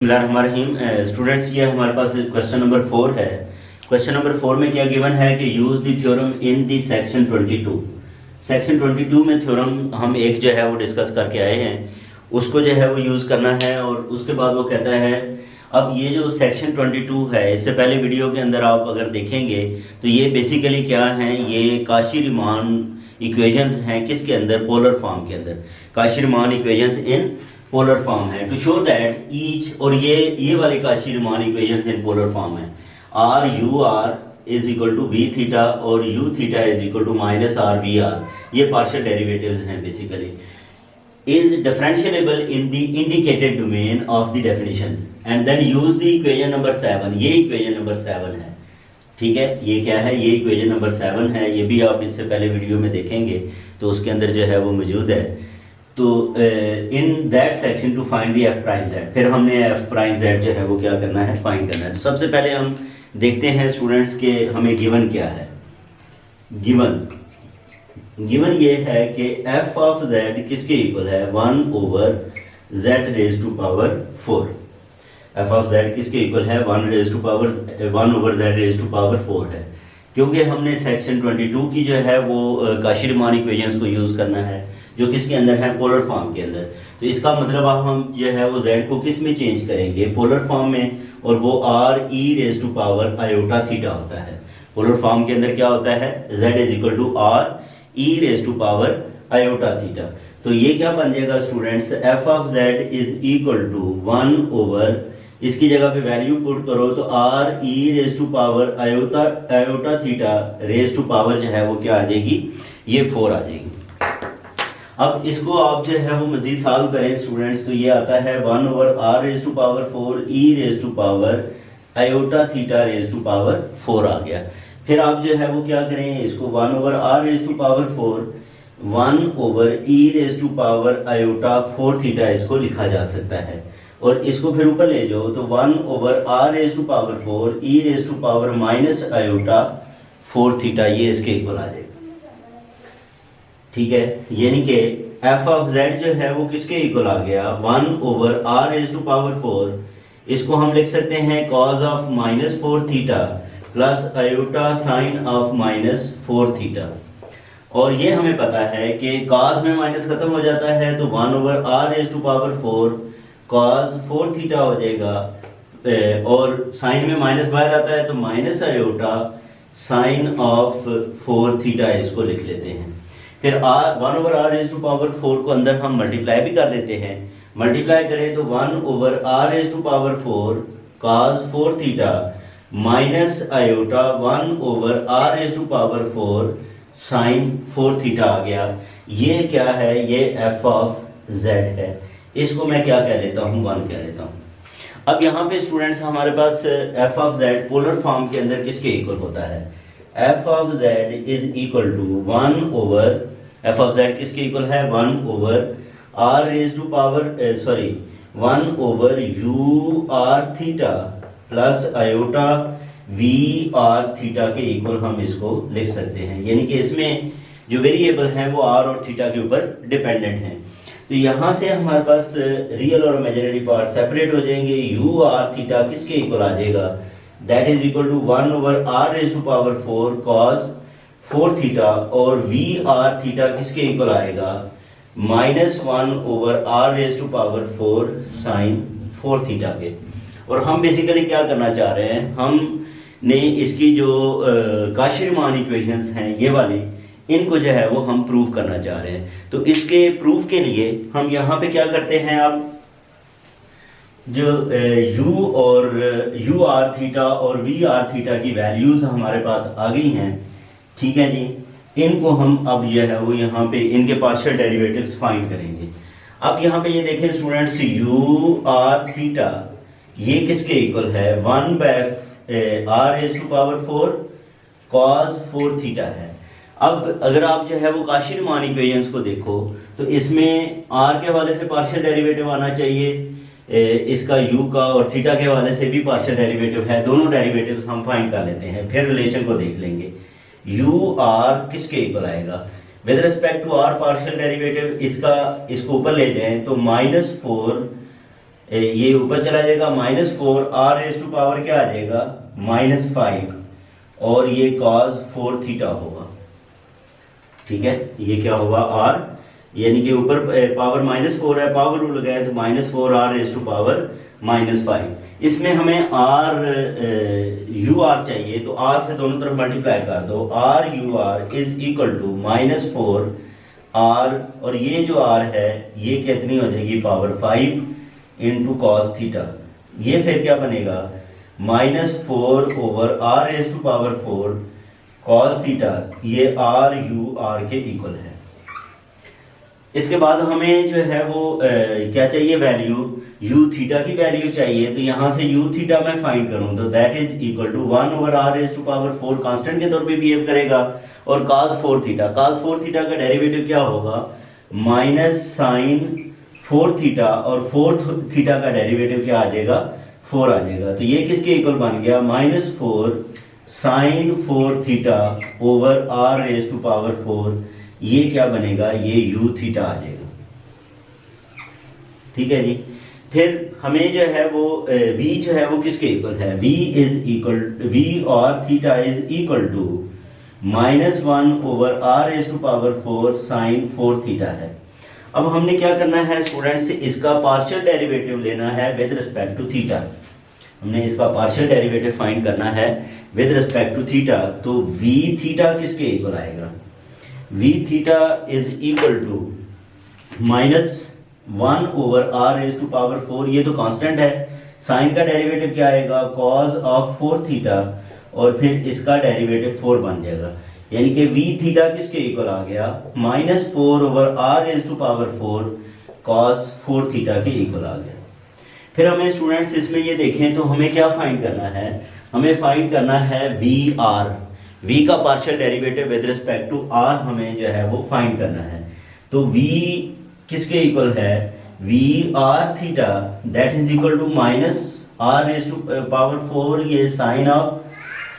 बिस्मिल्लाहिर्रहमानिर्रहीम। स्टूडेंट्स, ये हमारे पास क्वेश्चन नंबर 4 है। क्वेश्चन नंबर 4 में क्या गिवन है कि use the theorem in the section 22। Section 22 में थ्योरम हम एक जो है वो डिस्कस करके आए हैं, उसको जो है वो यूज़ करना है। और उसके बाद वो कहता है अब ये जो सेक्शन 22 है, इससे पहले वीडियो के अंदर आप अगर देखेंगे तो ये बेसिकली क्या हैं, ये काशी-रीमान इक्वेशंस हैं। किसके अंदर? पोलर फॉर्म के अंदर। Cauchy Riemann equations in polar form है। टू शो दैट ईच, और ये वाली Cauchy Riemann equations in polar form है। R u r is equal to v theta और u theta is equal to minus r v r, ये partial derivatives हैं basically. Is differentiable in the indicated domain of the definition and then use the equation number 7। ये equation number 7 है, ठीक है। ये क्या है? ये इक्वेशन नंबर 7 है। ये भी आप इससे पहले वीडियो में देखेंगे तो उसके अंदर जो है वो मौजूद है। तो in that section two find the F prime Z, फिर हमने एफ प्राइम जेड जो है वो क्या करना है? फाइंड करना है। तो सबसे पहले हम देखते हैं स्टूडेंट्स के हमें गिवन क्या है। गिवन ये है कि एफ ऑफ जेड किसके इक्वल है? 1 over Z raise to power 4। F of Z किसके इक्वल है? 1 over Z raise to power 4 है। क्योंकि हमने सेक्शन 22 की जो है वो काशी-रीमान इक्वेशंस को यूज़ करना है, जो किसके अंदर है? पोलर फॉर्म के अंदर। तो इसका मतलब अब हम जो है वो z को किस में चेंज करेंगे? पोलर फॉर्म में। और वो R E raise to power iota theta होता है। पोलर फॉर्म के अंदर क्या होता है? z is equal to R E raise to power iota theta. तो ये क्या बन जाएगा students? F of z is equal to 1 over, इसकी जगह पे वैल्यू पुट करो तो R E raise to power iota theta raise to power जो है वो क्या आ जाएगी? ये 4 आ जाएगी। अब इसको आप जो है वो मजीद सॉल्व करें स्टूडेंट्स, तो ये आता है 1 over are raise to power 4 E raise to power iota theta raise to power 4 आ गया। फिर आप जो है वो क्या करें? इसको 1 over are raise to power 4 1 over E raise to power iota 4 theta इसको लिखा जा सकता है। और इसको फिर ऊपर ले जाओ तो 1 over are raise to power 4 E raise to power minus iota 4 theta, ये इसके इक्वल आ जाएगा, ठीक है। यानी कि एफ ऑफ जेड जो है वो किसके इक्वल आ गया? 1 over are raise to power 4, इसको हम लिख सकते हैं cos of minus 4 theta plus iota sine of minus 4 theta. और ये हमें पता है कि कॉज में माइनस खत्म हो जाता है तो 1 over are raise to power 4 cos 4 theta हो जाएगा, और साइन में माइनस बाहर आता है तो minus iota sine of 4 theta इसको लिख लेते हैं। फिर 1 over are raise to power 4 को अंदर हम मल्टीप्लाई भी कर देते हैं। मल्टीप्लाई करें तो 1 over are raise to power 4 cos 4 theta minus iota 1 over are raise to power 4 sine 4 theta आ गया। ये क्या है? ये एफ ऑफ जेड है। इसको मैं क्या कह लेता हूँ? 1 कह लेता हूँ। अब यहाँ पे स्टूडेंट्स हमारे पास f of z polar form के अंदर किसके इक्वल होता है? F of z is equal to 1 over, f of Z किसके इक्वल है? 1 over are raise to power 1 over u r theta plus iota v r theta के equal हम इसको लिख सकते हैं। यानी कि इसमें जो वेरिएबल हैं वो आर और थीटा के ऊपर डिपेंडेंट हैं। तो यहाँ से हमारे पास रियल और इमेजिनरी पार्ट सेपरेट हो जाएंगे। यू आर थीटा किसके इक्वल आ जाएगा? That is equal to 1 over are raise to power 4 cos 4 theta, और वी आर थीटा किसके इक्वल आएगा? Minus 1 over are raise to power 4 sine 4 theta के। और हम बेसिकली क्या करना चाह रहे हैं? हमने इसकी जो काशी-रीमान इक्वेशंस हैं ये वाली, इनको जो है वो हम प्रूव करना चाह रहे हैं। तो इसके प्रूफ के लिए हम यहाँ पे क्या करते हैं? अब जो u और यू आर थीटा और वी आर थीटा की वैल्यूज़ हमारे पास आ गई हैं, ठीक है जी। इनको हम अब यह है वो यहाँ पे इनके पार्शियल डेरिवेटिव्स फाइंड करेंगे। अब यहाँ पे ये देखें स्टूडेंट्स, यू आर थीटा ये किसके इक्वल है? 1 by r raise to power 4 cos 4 theta है। अब अगर आप जो है वो काशी-रीमान इक्वेशंस को देखो तो इसमें r के हवाले से पार्शियल डेरिवेटिव आना चाहिए, इसका u का और थीटा के हवाले से भी पार्शियल डेरिवेटिव है। दोनों डेरिवेटिव्स हम फाइंड कर लेते हैं, फिर रिलेशन को देख लेंगे। u r किसके इक्वल आएगा? With respect to r partial derivative इसका, इसको ऊपर ले जाएं तो -4 ये ऊपर चला जाएगा -4 r रेज टू पावर क्या आ जाएगा -5 और ये cos 4 थीटा होगा। ठीक है, ये क्या होगा r, यानी कि ऊपर पावर -4 है, पावर रूल लगाए तो -4 r रेज टू पावर -5। इसमें हमें r u r चाहिए, तो r से दोनों तरफ मल्टीप्लाई कर दो, r u r is equal to -4 r, और ये जो r है ये कितनी हो जाएगी पावर 5 इंटू कॉस थीटा। ये फिर क्या बनेगा -4 over r raise to power 4 cos theta, ये r u r के इक्वल है। इसके बाद हमें जो है वो क्या चाहिए, वैल्यू u थीटा की वैल्यू चाहिए। तो यहाँ से u थीटा मैं फाइंड करूँ तो that is equal to 1 over r raise to power 4 constant के तौर पे बिहेव करेगा, और cos 4 थीटा, cos 4 थीटा का डेरिवेटिव क्या होगा माइनस साइन 4 थीटा, और 4 थीटा का डेरिवेटिव क्या आ जाएगा 4 आ जाएगा। तो ये किसके इक्वल बन गया -4 sine 4 theta over r raise to power 4, ये क्या बनेगा, ये u थीटा आ जाएगा। ठीक है जी। फिर हमें जो है वो v जो है वो किसके इक्वल है, v और theta is equal to -1 over r raise to power 4 sine 4 theta है। अब हमने क्या करना है स्टूडेंट्स, इसका पार्शियल डेरिवेटिव लेना है विद रिस्पेक्ट टू थीटा। हमने इसका पार्शियल डेरिवेटिव फाइंड करना है विद रिस्पेक्ट टू थीटा। तो v थीटा किसके इक्वल आएगा, v theta is equal to -1 over r raise to power 4, ये तो कांस्टेंट है, साइन का डेरिवेटिव क्या आएगा cos ऑफ 4 थीटा, और फिर इसका डेरिवेटिव 4 बन जाएगा, यानी कि v थीटा किसके इक्वल आ गया -4 over r raise to power 4 cos 4 theta के इक्वल आ गया। फिर हमें स्टूडेंट्स इसमें ये देखें तो हमें क्या फाइंड करना है, हमें फाइंड करना है वी आर, v का partial derivative with respect to r हमें जो है वो फाइंड करना है। तो v किसके इक्वल है, v r theta that is equal to -r raise to power 4, ये साइन ऑफ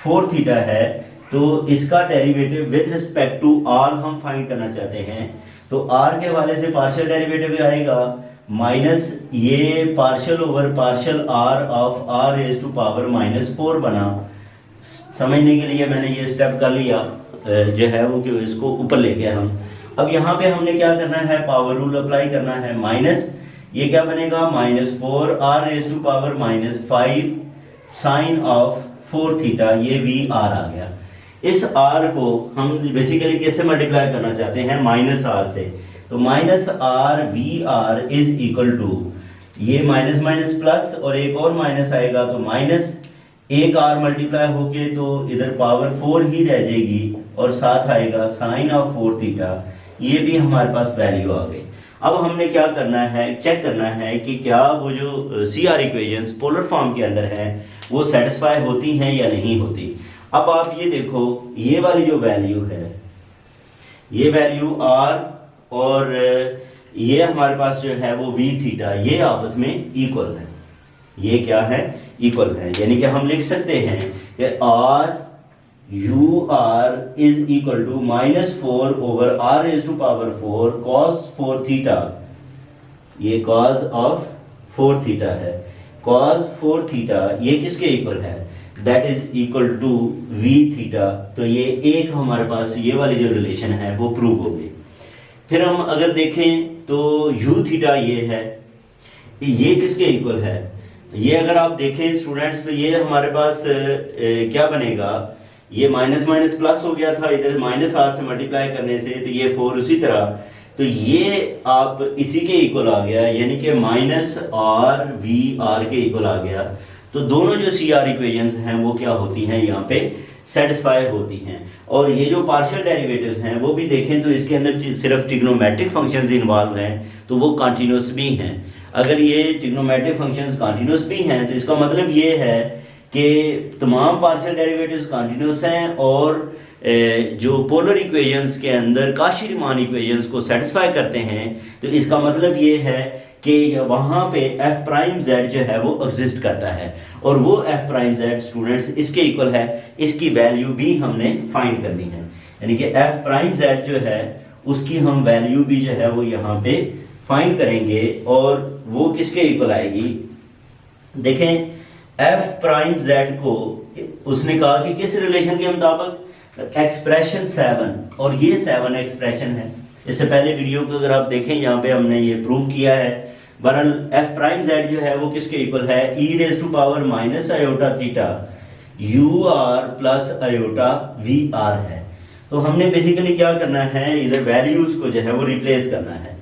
4 थीटा है, तो इसका derivative with respect to r हम फाइंड करना चाहते हैं। तो r के वाले से पार्शियल डेरिवेटिव आएगा माइनस ये partial over partial r of r raise to power -4 बना। समझने के लिए मैंने ये स्टेप कर लिया जो है वो कि इसको ऊपर ले गया हम। अब यहाँ पे हमने क्या करना है, पावर रूल अप्लाई करना है, माइनस ये क्या बनेगा -4 r raise to power -5 sine of 4 theta, ये वी आर आ गया। इस r को हम बेसिकली किससे मल्टीप्लाई करना चाहते हैं, -r से। तो -r v r is equal to ये माइनस माइनस प्लस और एक और माइनस आएगा, तो माइनस एक r मल्टीप्लाई होके तो इधर पावर 4 ही रह जाएगी और साथ आएगा साइन ऑफ 4 थीटा, ये भी हमारे पास वैल्यू आ गई। अब हमने क्या करना है, चेक करना है कि क्या वो जो C R equations polar form के अंदर हैं वो सेटिस्फाई होती हैं या नहीं होती। अब आप ये देखो, ये वाली जो वैल्यू है, ये वैल्यू r और ये हमारे पास जो है वो v थीटा, ये आपस में इक्वल है, ये क्या है इक्वल है, यानी कि हम लिख सकते हैं कि r u r is equal to -4 over r raise to power 4 cos 4 theta, ये cos ऑफ 4 थीटा है, cos 4 थीटा ये किसके इक्वल है, that is equal to v theta. तो ये एक हमारे पास ये वाली जो रिलेशन है वो प्रूव हो गई। फिर हम अगर देखें तो u थीटा ये है, ये किसके इक्वल है, ये अगर आप देखें स्टूडेंट्स तो ये हमारे पास क्या बनेगा, ये माइनस माइनस प्लस हो गया था इधर -r से मल्टीप्लाई करने से, तो ये 4 उसी तरह, तो ये आप इसी के इक्वल आ गया, यानी कि -r v r के इक्वल आ गया। तो दोनों जो सी आर इक्वेशंस हैं वो क्या होती हैं, यहाँ पे सेटिस्फाई होती हैं। और ये जो पार्शियल डेरिवेटिव्स हैं वो भी देखें तो इसके अंदर सिर्फ ट्रिग्नोमेट्रिक फंक्शंस इन्वॉल्व हैं, तो वो कंटिन्यूस भी हैं। अगर ये ट्रिग्नोमेट्रिक फंक्शंस कंटिन्यूस भी हैं तो इसका मतलब ये है कि तमाम पार्शियल डेरिवेटिव्स कंटिन्यूस हैं और जो पोलर इक्वेशंस के अंदर काशी-रीमान इक्वेशंस को सेटिस्फाई करते हैं, तो इसका मतलब ये है कि वहाँ पे f प्राइम z जो है वो एग्जिस्ट करता है, और वो f प्राइम z स्टूडेंट्स इसके इक्वल है, इसकी वैल्यू भी हमने फाइंड करनी है, यानी कि f प्राइम z जो है उसकी हम वैल्यू भी जो है वो यहाँ पे फाइंड करेंगे। और वो किसके इक्वल आएगी? देखें एफ प्राइम जेड को उसने कहा कि किस रिलेशन के मुताबिक? एक्सप्रेशन 7, और ये 7 एक्सप्रेशन है। इससे पहले वीडियो को अगर आप देखें यहाँ पे हमने ये प्रूव किया है। बहरहाल एफ प्राइम जेड जो है वो किसके इक्वल है? E raise to power minus iota theta u r plus iota v r है। तो हमने बेसिकली क्या करना है, इधर वैल्यूज को जो है वो रिप्लेस करना है।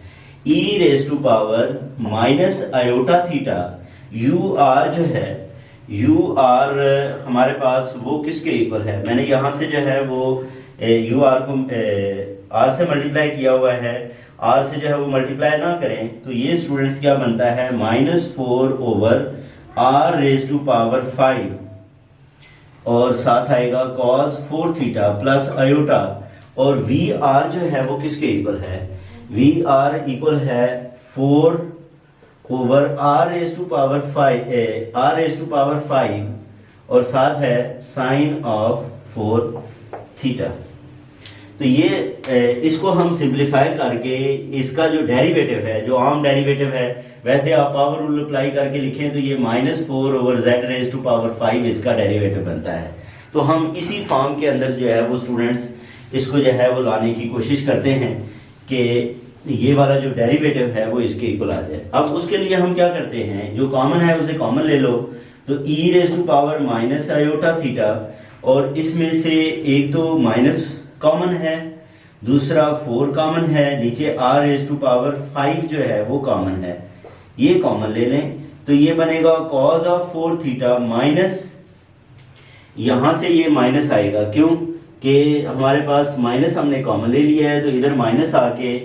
E raise to power minus iota theta u r जो है, यू आर हमारे पास वो किसके इक्वल है? मैंने यहाँ से जो है वो यू आर को आर से मल्टीप्लाई किया हुआ है। आर से जो है वो मल्टीप्लाई ना करें तो ये स्टूडेंट्स क्या बनता है? -4 over are raise to power 5 और साथ आएगा cos 4 थीटा प्लस आयोटा, और वी आर जो है वो किसके इक्वल है? वी आर इक्वल है 4 over are raise to power 5 और साथ है साइन ऑफ 4 थीटा। तो ये इसको हम सिंप्लीफाई करके इसका जो डेरिवेटिव है, जो आम डेरिवेटिव है, वैसे आप पावर रूल अप्लाई करके लिखें तो ये -4 over Z raise to power 5 इसका डेरिवेटिव बनता है। तो हम इसी फॉर्म के अंदर जो है वो स्टूडेंट्स इसको जो है वो लाने की कोशिश करते हैं कि ये वाला जो डेरिवेटिव है वो इसके इक्वल आ जाए। अब उसके लिए हम क्या करते हैं, जो कॉमन है उसे कॉमन ले लो। तो e raise to power minus iota theta, और इसमें से एक तो माइनस कॉमन है, दूसरा 4 कॉमन है, नीचे आर रेज टू पावर 5 जो है वो कॉमन है, ये कॉमन ले लें तो ये बनेगा कॉज ऑफ 4 थीटा माइनस, यहां से ये माइनस आएगा क्यों कि हमारे पास माइनस हमने कॉमन ले लिया है, तो इधर माइनस आके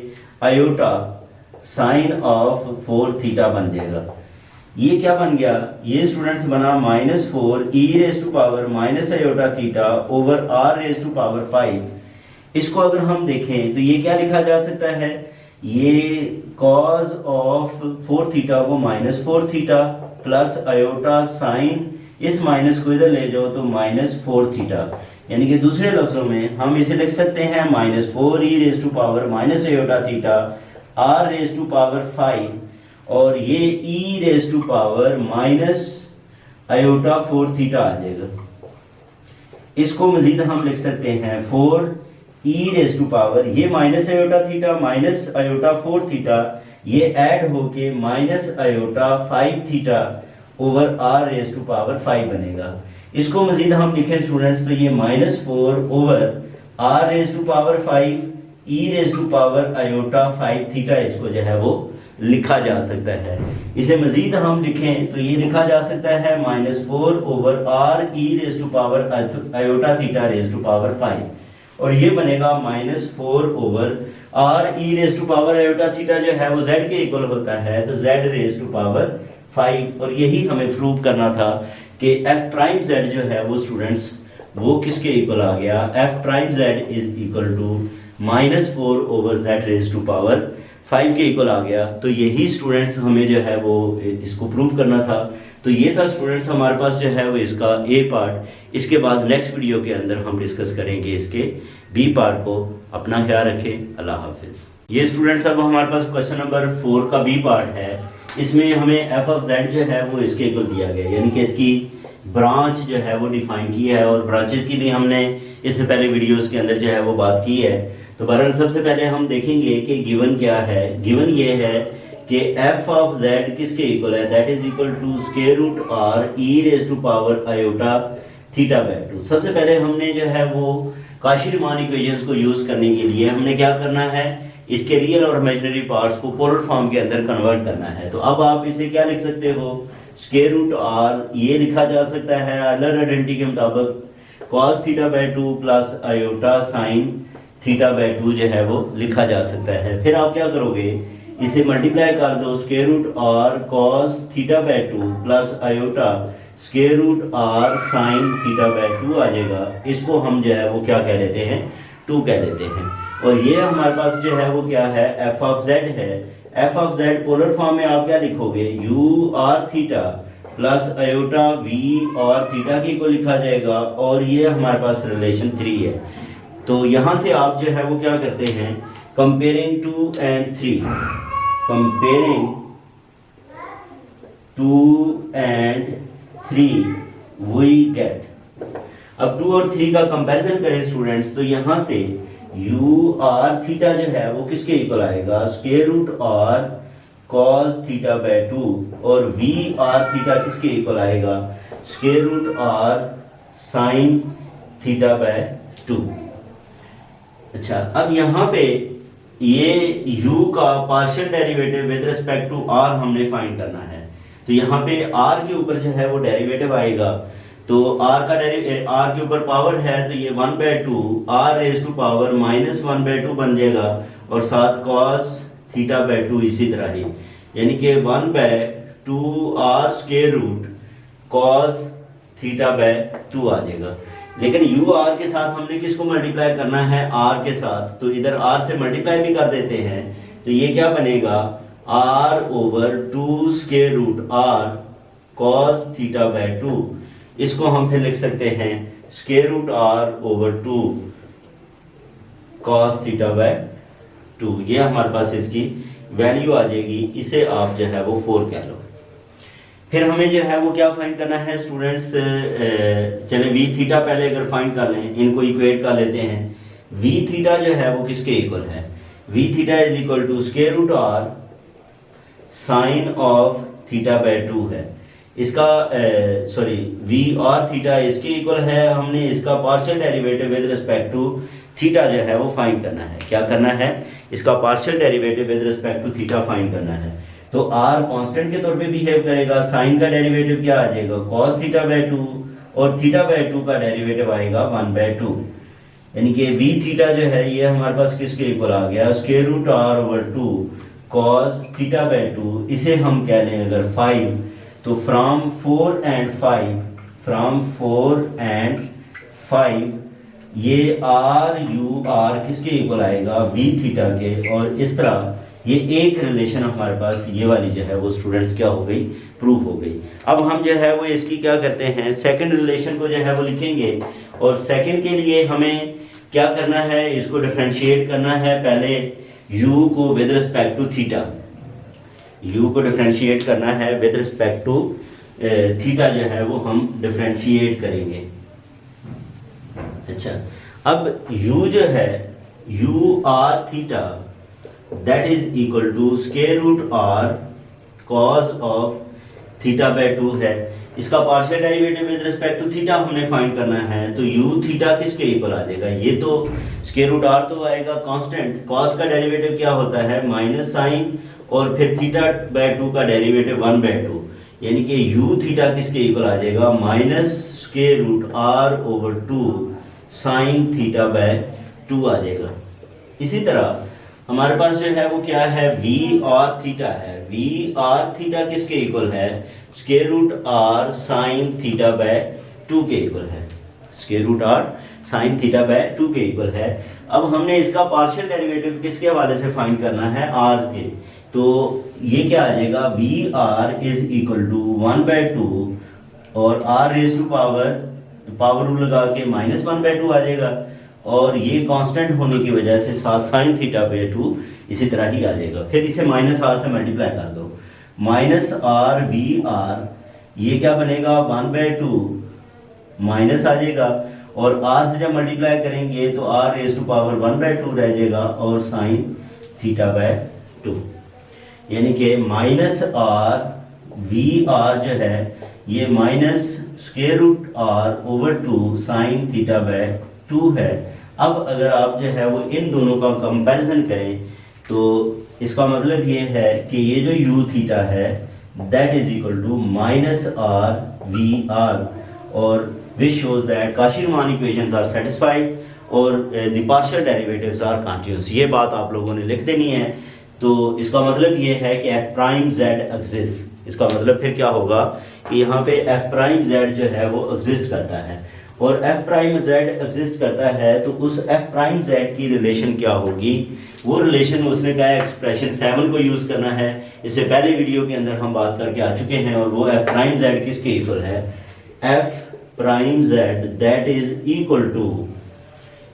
आयोटा साइन ऑफ 4 थीटा बन जाएगा। ये क्या बन गया? ये स्टूडेंट्स बना -4 ई raise to power minus iota theta over are raise to power 5। इसको अगर हम देखें तो ये क्या लिखा जा सकता है? ये कॉज ऑफ 4 थीटा को -4 थीटा प्लस आयोटा साइन, इस माइनस को इधर ले जाओ तो -4 थीटा, यानी कि दूसरे लफ्जों में हम इसे लिख सकते हैं -4 ई raise to power minus iota theta r raise to power 5, और ये e raise to power minus iota 4 theta आ जाएगा। इसको मजीद हम लिख सकते हैं 4 ई रेज टू पावर, ये minus iota theta minus iota 4 theta, ये ऐड होके minus iota 5 theta over are raise to power 5 बनेगा। इसको मजीद हम लिखें स्टूडेंट्स तो ये -4 over are raise to power 5 e raise to power iota 5 theta, इसको जो है वो लिखा जा सकता है। इसे मजीद हम लिखें तो ये लिखा जा सकता है -4 over r E raise to power iota theta raise to power 5, और ये बनेगा -4 over r E raise to power iota theta जो है वो z के इक्वल होता है, तो z रेज टू पावर 5। और यही हमें प्रूव करना था कि f प्राइम z जो है वो स्टूडेंट्स वो किसके इक्वल आ गया? f prime z is equal to -4 over z raise to power 5 के इक्वल आ गया। तो यही स्टूडेंट्स हमें जो है वो इसको प्रूव करना था। तो ये था स्टूडेंट्स हमारे पास जो है वो इसका ए पार्ट। इसके बाद नेक्स्ट वीडियो के अंदर हम डिस्कस करेंगे इसके बी पार्ट को। अपना ख्याल रखें, अल्लाह हाफिज़। ये स्टूडेंट्स अब हमारे पास क्वेश्चन नंबर 4 का बी पार्ट है। इसमें हमें एफ ऑफ जेड जो है वो इसके इक्वल दिया गया, यानी कि इसकी ब्रांच जो है वो डिफाइन की है, और ब्रांचेस की भी हमने इससे पहले वीडियोस के अंदर जो है वो बात की है। तो बहरहाल सबसे पहले हम देखेंगे कि गिवन क्या है। गिवन ये है कि f ऑफ z किसके इक्वल है? That is equal to square root r e raise to power iota theta by 2। सबसे पहले हमने जो है वो काशी-रीमान इक्वेशंस को यूज करने के लिए हमने क्या करना है, इसके रियल और इमेजिनरी पार्ट्स को पोलर फॉर्म के अंदर कन्वर्ट करना है। तो अब आप इसे क्या लिख सकते हो? स्क्वायर रूट r, ये लिखा जा सकता है आयलर आइडेंटिटी के मुताबिक cos theta by 2 plus iota sign theta by 2 जो है वो लिखा जा सकता है। फिर आप क्या करोगे, इसे मल्टीप्लाई कर दो, square root r cos theta by 2 plus iota square root r sine theta by 2 आ जाएगा। इसको हम जो है वो क्या कह लेते हैं? 2 कह लेते हैं। और ये हमारे पास जो है वो क्या है? f ऑफ z है। f of z polar form में आप क्या लिखोगे? u r theta plus iota v और थीटा की को लिखा जाएगा, और ये हमारे पास रिलेशन 3 है। तो यहाँ से आप जो है वो क्या करते हैं? Comparing 2 and 3, comparing 2 and 3 we get। अब 2 और 3 का कंपैरिजन करें स्टूडेंट्स, तो यहाँ से u r थीटा जो है वो किसके इक्वल आएगा, square root r cos theta by 2, और v r थीटा किसके इक्वल आएगा, square root r sin theta by 2। अच्छा, अब यहाँ पे ये u का partial derivative with respect to r हमने फाइंड करना है। तो यहाँ पे r के ऊपर जो है वो डेरिवेटिव आएगा, तो r के ऊपर पावर है, तो ये 1/2 r रेज टू पावर -1/2 बन जाएगा, और साथ cos थीटा बाय 2 इसी तरह ही, यानी कि 1/2 r square root cos theta by 2 आ जाएगा। लेकिन u r के साथ हमने किसको मल्टीप्लाई करना है, r के साथ, तो इधर r से मल्टीप्लाई भी कर देते हैं, तो ये क्या बनेगा, r/2 square root r cos theta by 2। इसको हम फिर लिख सकते हैं square root r/2 cos theta by 2। ये हमारे पास इसकी वैल्यू आ जाएगी, इसे आप जो है वो 4 कह लो। फिर हमें जो है वो क्या फाइंड करना है स्टूडेंट्स, चले v थीटा पहले अगर फाइंड कर लें, इनको इक्वेट कर लेते हैं। v थीटा जो है वो किसके इक्वल है, v theta is equal to square root r sine of theta by 2 है। इसका v और थीटा इसके इक्वल है, हमने इसका partial derivative with respect to theta जो है वो फाइंड करना है। क्या करना है, इसका partial derivative with respect to theta find करना है। तो r कांस्टेंट के तौर पे बिहेव करेगा, साइन का डेरिवेटिव क्या आ जाएगा, cos थीटा बाय 2, और थीटा बाय 2 का डेरिवेटिव आएगा 1/2, यानी कि v थीटा जो है ये हमारे पास किसके इक्वल आ गया, square root r/2 cos theta by 2। इसे हम कह लें अगर 5, तो फ्रॉम 4 and 5 ये r किसके इक्वल आएगा, v थीटा के, और इस तरह ये एक रिलेशन हमारे पास ये वाली जो है वो स्टूडेंट्स क्या हो गई, प्रूव हो गई। अब हम जो है वो इसकी क्या करते हैं, सेकंड रिलेशन को जो है वो लिखेंगे, और सेकंड के लिए हमें क्या करना है, इसको डिफरेंशिएट करना है। पहले u को with respect to theta, u को डिफरेंशिएट करना है विद रिस्पेक्ट टू थीटा जो है वो हम डिफरेंशिएट करेंगे। अच्छा, अब u जो है u r थीटा that is equal to square root r cos of theta by 2 है। इसका partial derivative with respect to theta हमने फाइंड करना है, तो u थीटा किसके इक्वल आ जाएगा, ये तो स्क्वायर रूट r तो आएगा कांस्टेंट, cos का डेरिवेटिव क्या होता है माइनस साइन, और फिर थीटा बाय 2 का डेरिवेटिव 1/2, यानी कि u थीटा किसके इक्वल आ जाएगा, minus square root r/2 sine theta by 2 आ जाएगा। इसी तरह हमारे पास जो है वो क्या है, v और थीटा है, v और थीटा किसके इक्वल है, square root r sine theta by 2 के इक्वल है, square root r sine theta by 2 के इक्वल है। अब हमने इसका पार्शियल डेरिवेटिव किसके हवाले से फाइंड करना है, r के, तो ये क्या आ जाएगा, v r is equal to 1/2, और r raise to power rule लगा के -1/2 आ जाएगा, और ये कांस्टेंट होने की वजह से साथ साइन थीटा बाय 2 इसी तरह ही आ जाएगा। फिर इसे -r से मल्टीप्लाई कर दो, -r v r, ये क्या बनेगा 1/2 माइनस आ जाएगा, और r से जब मल्टीप्लाई करेंगे तो r रेज टू पावर 1/2 रह जाएगा, और साइन थीटा बाय 2, यानी कि -r v r जो है ये minus square root r/2 sine theta by 2 है। अब अगर आप जो है वो इन दोनों का कंपैरिजन करें, तो इसका मतलब ये है कि ये जो u थीटा है that is equal to -r v r, और which shows that Cauchy-Riemann equations are satisfied और the partial derivatives are continuous. ये बात आप लोगों ने लिख देनी है। तो इसका मतलब ये है कि f प्राइम z एग्जिस्ट। इसका मतलब फिर क्या होगा कि यहाँ पे f प्राइम z जो है वो एग्जिस्ट करता है, और f प्राइम z एग्जिस्ट करता है, तो उस f प्राइम z की रिलेशन क्या होगी, वो रिलेशन उसने कहा एक्सप्रेशन 7 को यूज़ करना है। इससे पहले वीडियो के अंदर हम बात करके आ चुके हैं, और वो f प्राइम z किसके इक्वल है, f prime z that is equal to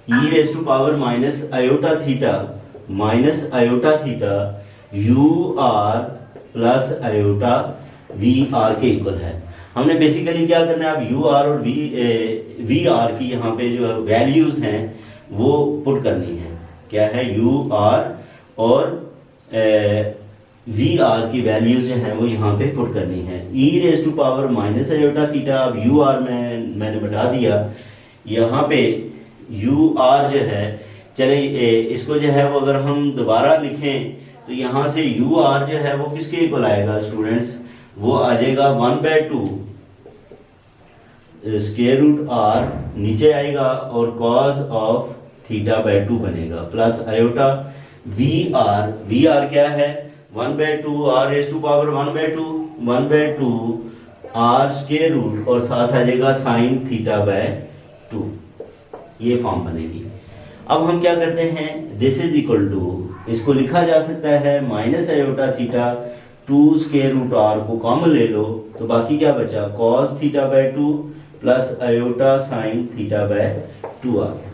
e raise to power minus iota theta u r plus iota v r के इक्वल है। हमने बेसिकली क्या करना है, अब यू आर और वी आर की यहाँ पे जो वैल्यूज हैं वो पुट करनी है। क्या है, यू आर और वी आर की वैल्यूज जो हैं वो यहाँ पे पुट करनी है। E raise to power minus iota theta, अब यू आर मैंने बता दिया। यहाँ पे यू आर जो है, चले इसको जो है वो अगर हम दोबारा लिखें तो यहाँ से यू आर जो है वो किसके इक्वल आएगा स्टूडेंट्स, वो आ जाएगा 1/2 स्क्वायर रूट आर नीचे आएगा और कॉस ऑफ θ/2 बनेगा प्लस आयोटा वी आर क्या है 1/2 r raise to power 1/2 r square root और साथ आ जाएगा साइन θ/2, ये फॉर्म बनेगी। अब हम क्या करते हैं, दिस इज इक्वल टू, इसको लिखा जा सकता है minus iota theta 2 square root r को कॉमन ले लो तो बाकी क्या बचा, कॉस θ/2 प्लस आयोटा साइन θ/2 आ गया।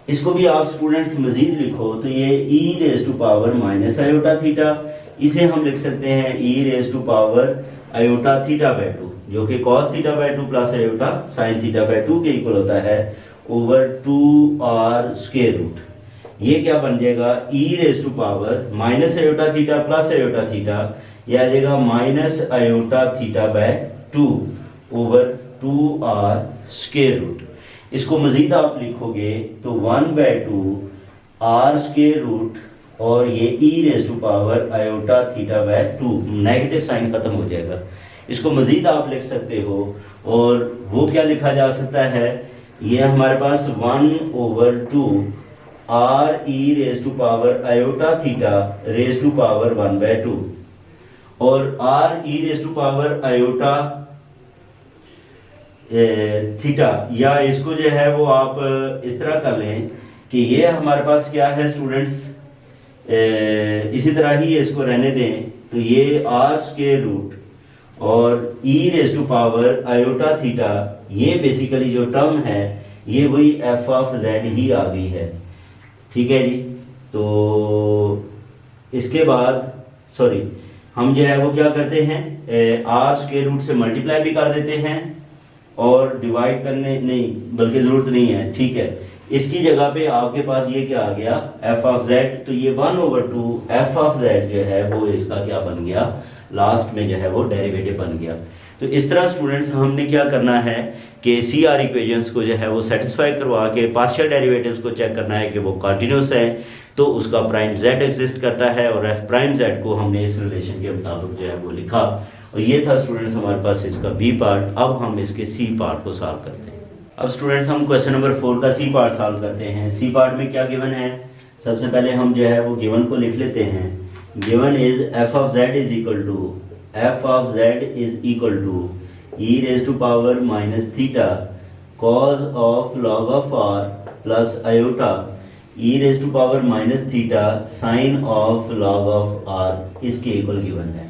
इसको भी आप स्टूडेंट्स मजीद लिखो तो ये e raise to power minus iota theta, इसे हम लिख सकते हैं e raise to power iota θ/2 जो कि कॉस θ/2 प्लस आयोटा साइन θ/2 के इक्वल होता है ओवर 2r स्क्वायर रूट। ये क्या बन जाएगा, e raise to power minus iota theta plus iota theta, यह आ जाएगा minus iota θ/2 over 2r square root. इसको मजीद आप लिखोगे तो 1/2 r स्क्वायर रूट और ये e raise to power iota θ/2, negative sign खत्म हो जाएगा। इसको मजीद आप लिख सकते हो और वो क्या लिखा जा सकता है, ये हमारे पास 1/2 r e raise to power iota theta raise to power 1/2 और r e raise to power iota theta, या इसको जो है वो आप इस तरह कर लें कि ये हमारे पास क्या है स्टूडेंट्स, इसी तरह ही इसको रहने दें तो ये r स्क्वायर रूट और e raise to power iota theta, ये बेसिकली जो टर्म है ये वही f ऑफ z ही आ गई है। ठीक है जी, तो इसके बाद सॉरी हम जो है वो क्या करते हैं, r स्क्वायर रूट से मल्टीप्लाई भी कर देते हैं और डिवाइड करने नहीं बल्कि ज़रूरत नहीं है। ठीक है, इसकी जगह पे आपके पास ये क्या आ गया f ऑफ z, तो ये 1/2 f ऑफ z जो है वो इसका क्या बन गया, लास्ट में जो है वो डेरिवेटिव बन गया। तो इस तरह स्टूडेंट्स हमने क्या करना है कि सी आर इक्वेशंस को जो है वो सेटिस्फाई करवा के पार्शियल डेरिवेटिव्स को चेक करना है कि वो कंटिन्यूस है तो उसका प्राइम z एग्जिस्ट करता है और f प्राइम z को हमने इस रिलेशन के मुताबिक जो है वो लिखा। और ये था स्टूडेंट्स हमारे पास इसका बी पार्ट। अब हम इसके सी पार्ट को सॉल्व करते हैं। अब स्टूडेंट्स हम क्वेश्चन नंबर 4 का सी पार्ट सॉल्व करते हैं। सी पार्ट में क्या गिवन है, सबसे पहले हम जो है वो गिवन को लिख लेते हैं। Given is f of z is equal to e raise to power minus theta cos of log of r plus iota e raise to power minus theta sine of log of r इसके equal given है।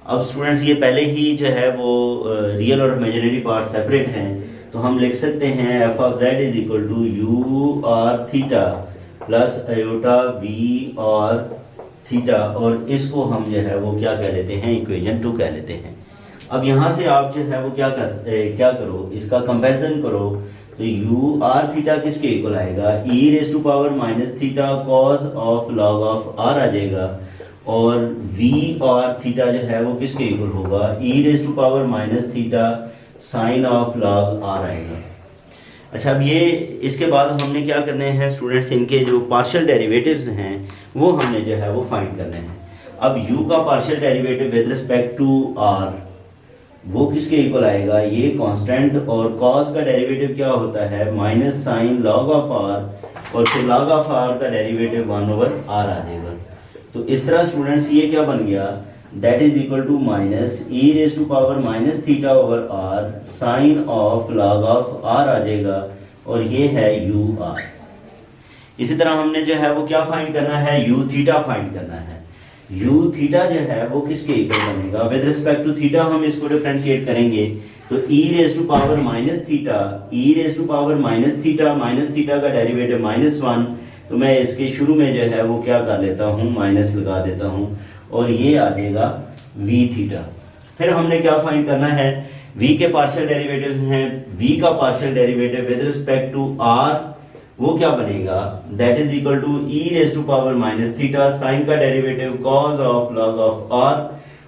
अब students ये पहले ही जो है वो real और imaginary part separate हैं, तो हम लिख सकते हैं f of z is equal to u r theta plus iota v और थीटा, और इसको हम जो है वो क्या कह लेते हैं, इक्वेशन 2 कह लेते हैं। अब यहाँ से आप जो है वो क्या करो, इसका कंपैरिजन करो तो यू आर थीटा किसके इक्वल आएगा, e raise to power minus theta cos of log of r आ जाएगा और v और थीटा जो है वो किसके इक्वल होगा, e raise to power minus theta sine of log r आएगा। अच्छा, अब ये इसके बाद हमने क्या करने हैं स्टूडेंट्स, इनके जो पार्शियल डेरिवेटिव्स हैं वो हमने जो है वो फाइंड करने हैं। अब u का partial derivative with respect to r वो किसके इक्वल आएगा, ये कांस्टेंट, और cos का डेरिवेटिव क्या होता है minus sine log of r और फिर log ऑफ r का डेरिवेटिव 1/r आ जाएगा। तो इस तरह स्टूडेंट्स ये क्या बन गया, that is equal to minus e raise to power minus theta over r sine of log of r आ जाएगा और ये है यू आर। इसी तरह हमने जो है वो क्या फाइंड करना है, यू थीटा फाइंड करना है। यू थीटा जो है वो किसके इक्वल बनेगा, विद रिस्पेक्ट टू थीटा हम इसको डिफरेंशिएट करेंगे तो e raise to power minus theta, e raise to power minus theta का डेरिवेटिव -1, तो मैं इसके शुरू में जो है वो क्या कर लेता हूँ, माइनस लगा देता हूँ और ये आ जाएगा वी थीटा। फिर हमने क्या फाइंड करना है, v के पार्शियल डेरिवेटिव्स हैं, v का partial derivative with respect to r वो क्या बनेगा, that is equal to e raise to power minus theta, sine का derivative cos of log of r,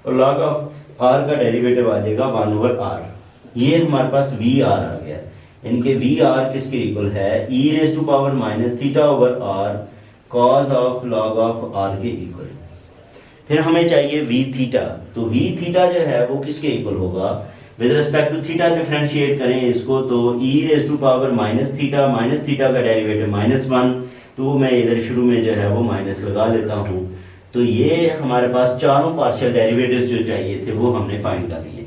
और log ऑफ r का डेरिवेटिव आ जाएगा 1 ओवर r। ये हमारे पास v r आ गया, इनके v r किसके इक्वल है, e raise to power minus theta over r cos of log of r के इक्वल। फिर हमें चाहिए v थीटा, तो v थीटा जो है वो किसके इक्वल होगा, with respect to theta differentiate करें इसको, तो e raise to power minus theta का डेरिवेटिव -1, तो मैं इधर शुरू में जो है वो माइनस लगा लेता हूँ। तो ये हमारे पास चारों पार्शियल डेरिवेटिव्स जो चाहिए थे वो हमने फाइंड कर लिए।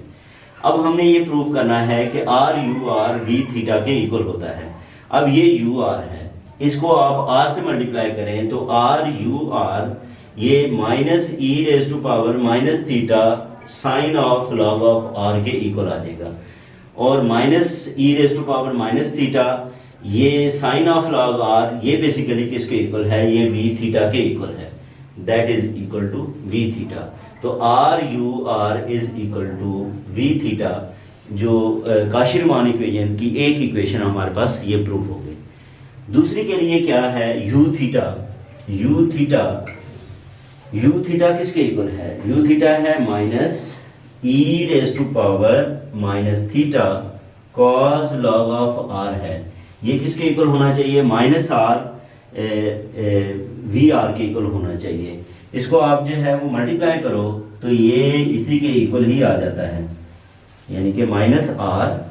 अब हमने ये प्रूव करना है कि r u r v theta के इक्वल होता है। अब ये यू आर है, इसको आप आर से मल्टीप्लाई करें तो आर यू आर ये minus e raise to power minus theta sine of log of r के इक्वल आ जाएगा, और minus e raise to power minus theta ये साइन ऑफ लॉग आर ये बेसिकली किसके इक्वल है, ये वी थीटा के इक्वल है, that is equal to v theta. तो r u r is equal to v theta, जो काशिर-रीमान इक्वेशन की एक इक्वेशन हमारे पास ये प्रूफ हो गई। दूसरी के लिए क्या है, यू थीटा, यू थीटा किसके इक्वल है, यू थीटा है minus e raise to power minus theta cos log of r है, ये किसके इक्वल होना चाहिए, माइनस आर वी आर के इक्वल होना चाहिए। इसको आप जो है वो मल्टीप्लाई करो तो ये इसी के इक्वल ही आ जाता है, यानी कि माइनस आर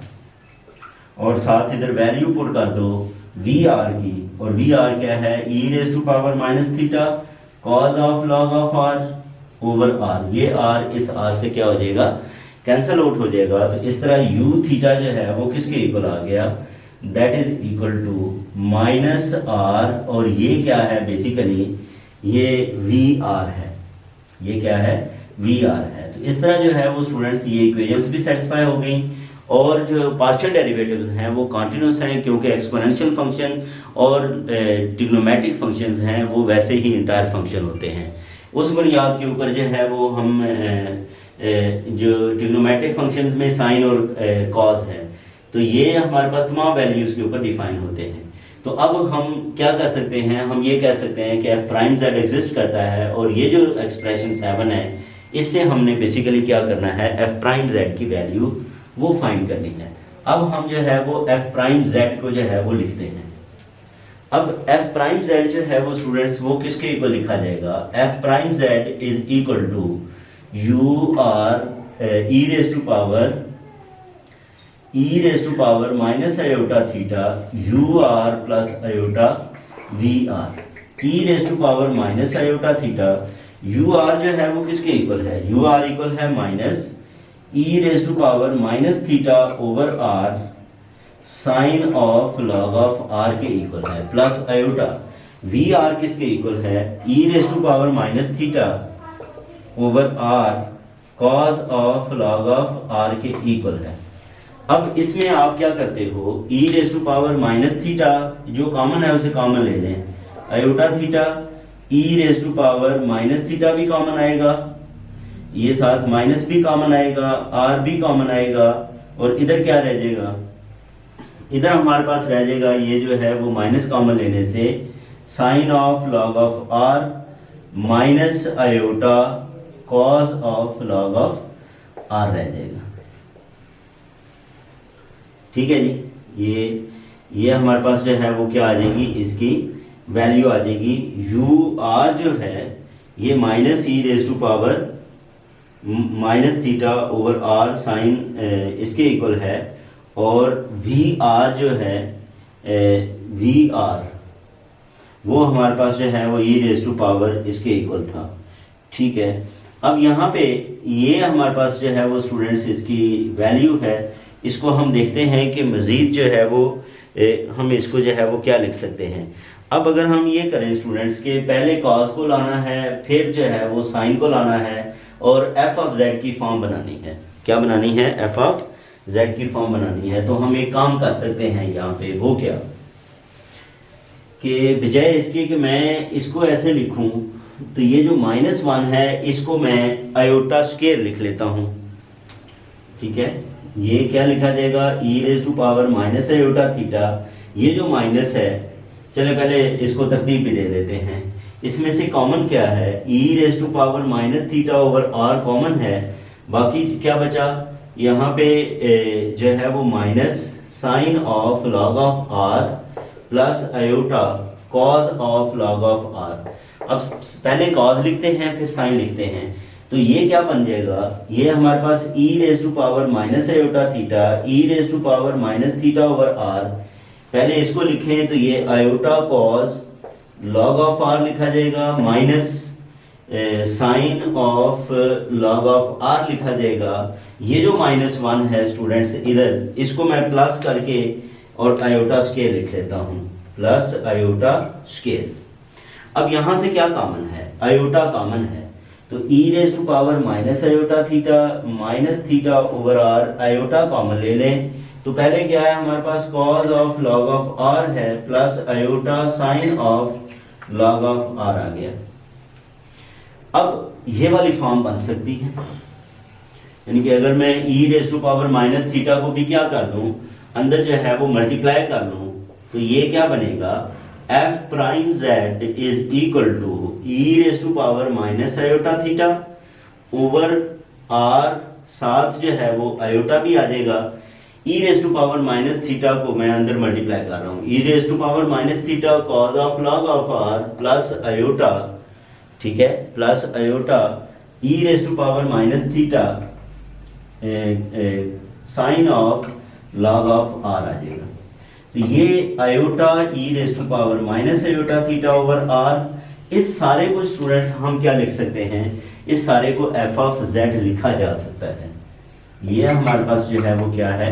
और साथ इधर वैल्यू पुट कर दो वी आर की, और वी आर क्या है, e raise to power minus theta cos of log of r over r, ये आर इस आर से क्या हो जाएगा, कैंसल आउट हो जाएगा। तो इस तरह यू थीटा जो है वो किसके इक्वल आ गया, that is equal to minus r, और ये क्या है बेसिकली ये वी आर है, ये क्या है वी आर है। तो इस तरह जो है वो स्टूडेंट्स ये इक्वेशंस भी सेटिस्फाई हो गई, और जो पार्शियल डेरिवेटिव्स हैं वो कॉन्टिन्यूस हैं, क्योंकि एक्सपोनेंशियल फंक्शन और ट्रिग्नोमेट्रिक फंक्शंस हैं वो वैसे ही इंटायर फंक्शन होते हैं। उस बुनियाद के ऊपर जो है वो हम जो ट्रिग्नोमेट्रिक फंक्शंस में साइन और कॉस है, तो ये हमारे पास तमाम वैल्यूज़ के ऊपर डिफाइन होते हैं। तो अब हम क्या कर सकते हैं, हम ये कह सकते हैं कि एफ प्राइम जेड एग्जिस्ट करता है, और ये जो एक्सप्रेशन 7 है इससे हमने बेसिकली क्या करना है, एफ प्राइम जेड की वैल्यू वो फाइंड करनी है। अब हम जो है वो एफ प्राइम जेड को जो है वो लिखते हैं। अब एफ प्राइम जेड जो है वो स्टूडेंट्स वो किसके इक्वल लिखा जाएगा, f prime z is equal to u r E raise to power minus iota theta u r plus iota v r, E raise to power minus iota theta u r जो है वो किसके equal है, u r equal है minus e raise to power minus theta over r sine of log of r के equal है, plus iota v r किसके equal है, e raise to power minus theta over r cos of log of r के equal है। अब इसमें आप क्या करते हो, e raise to power minus theta जो कॉमन है उसे कॉमन ले लें, iota theta e raise to power minus theta भी कॉमन आएगा, ये साथ माइनस भी कॉमन आएगा, आर भी कॉमन आएगा, और इधर क्या रह जाएगा, इधर हमारे पास रह जाएगा ये जो है वो माइनस कॉमन लेने से sine of log of r minus iota cos of log of r रह जाएगा। ठीक है जी, ये हमारे पास जो है वो क्या आ जाएगी, इसकी वैल्यू आ जाएगी, यू आर जो है ये minus e raise to power minus theta over r sine इसके इक्वल है, और वी आर जो है वी आर वो हमारे पास जो है वो ई रेज टू पावर इसके इक्वल था। ठीक है, अब यहाँ पे ये हमारे पास जो है वो स्टूडेंट्स इसकी वैल्यू है, इसको हम देखते हैं कि मज़ीद जो है वो हम इसको जो है वो क्या लिख सकते हैं। अब अगर हम ये करें स्टूडेंट्स के पहले कॉस को लाना है, फिर जो है वो साइन को लाना है, और एफ ऑफ जेड की फॉर्म बनानी है, क्या बनानी है, एफ ऑफ जेड की फॉर्म बनानी है। तो हम एक काम कर सकते हैं यहाँ पे, वो क्या कि बजाय इसके कि मैं इसको ऐसे लिखूं, तो ये जो -1 है इसको मैं आयोटा स्क्वायर लिख लेता हूँ। ठीक है, ये क्या लिखा जाएगा, e raise to power minus iota theta. ये जो माइनस है, चले पहले इसको तरतीब भी दे देते हैं। इसमें से कॉमन क्या है, e raise to power minus theta over r common है। बाकी क्या बचा, यहाँ पे जो है वो minus sine of log of r plus iota cos of log of r. अब पहले कॉज लिखते हैं फिर साइन लिखते हैं, तो ये क्या बन जाएगा, ये हमारे पास e raise to power minus iota theta, e raise to power minus theta over r. पहले इसको लिखें तो ये iota cos log of r लिखा जाएगा minus sine of log of r लिखा जाएगा। ये जो -1 है स्टूडेंट्स, इधर इसको मैं प्लस करके और आयोटा स्केयर लिख लेता हूँ, प्लस आयोटा स्केयर। अब यहाँ से क्या कॉमन है, आयोटा कॉमन है, तो e raise to power minus iota theta minus theta over r, iota common ले लें तो पहले क्या है हमारे पास, cos of log of r है plus iota sine of log of r आ गया। अब ये वाली फॉर्म बन सकती है, यानी कि अगर मैं e raise to power minus theta को भी क्या कर दूं, अंदर जो है वो मल्टीप्लाई कर लूं, तो ये क्या बनेगा, f prime z is equal to e raise to power minus iota theta over r, साथ जो है वो आयोटा भी आ जाएगा। e raise to power minus theta को मैं अंदर मल्टीप्लाई कर रहा हूँ, e raise to power minus theta cos of log of r plus iota, ठीक है, plus iota e raise to power minus theta sine of log of r आ जाएगा। तो ये iota e raise to power minus iota theta over r, इस सारे को students हम क्या लिख सकते हैं, इस सारे को f ऑफ z लिखा जा सकता है। ये हमारे पास जो है वो क्या है,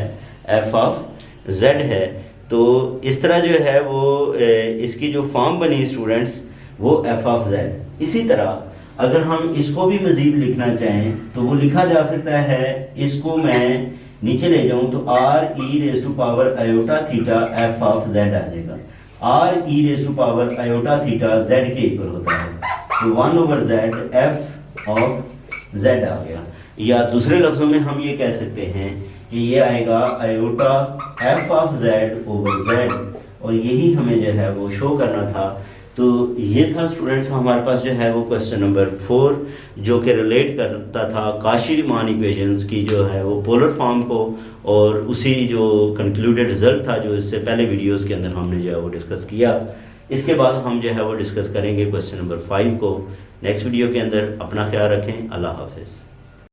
f ऑफ z है। तो इस तरह जो है वो इसकी जो फॉर्म बनी स्टूडेंट्स वो f ऑफ z। इसी तरह अगर हम इसको भी मजीद लिखना चाहें तो वो लिखा जा सकता है, इसको मैं नीचे ले जाऊं तो r e raise to power iota theta f of z आ जाएगा। r e raise to power iota theta z के इक्वल होता है, तो 1 over z f of z आ गया। या दूसरे लफ्जों में हम ये कह सकते हैं कि ये आएगा iota f of z over z, और यही हमें जो है वो शो करना था। तो ये था स्टूडेंट्स हमारे पास जो है वो क्वेश्चन नंबर 4, जो कि रिलेट करता था काशी-रीमान इक्वेशंस की जो है वो पोलर फॉर्म को, और उसी जो कंक्लूडेड रिजल्ट था जो इससे पहले वीडियोस के अंदर हमने जो है वो डिस्कस किया। इसके बाद हम जो है वो डिस्कस करेंगे क्वेश्चन नंबर 5 को नेक्स्ट वीडियो के अंदर। अपना ख्याल रखें, अल्लाह हाफिज़।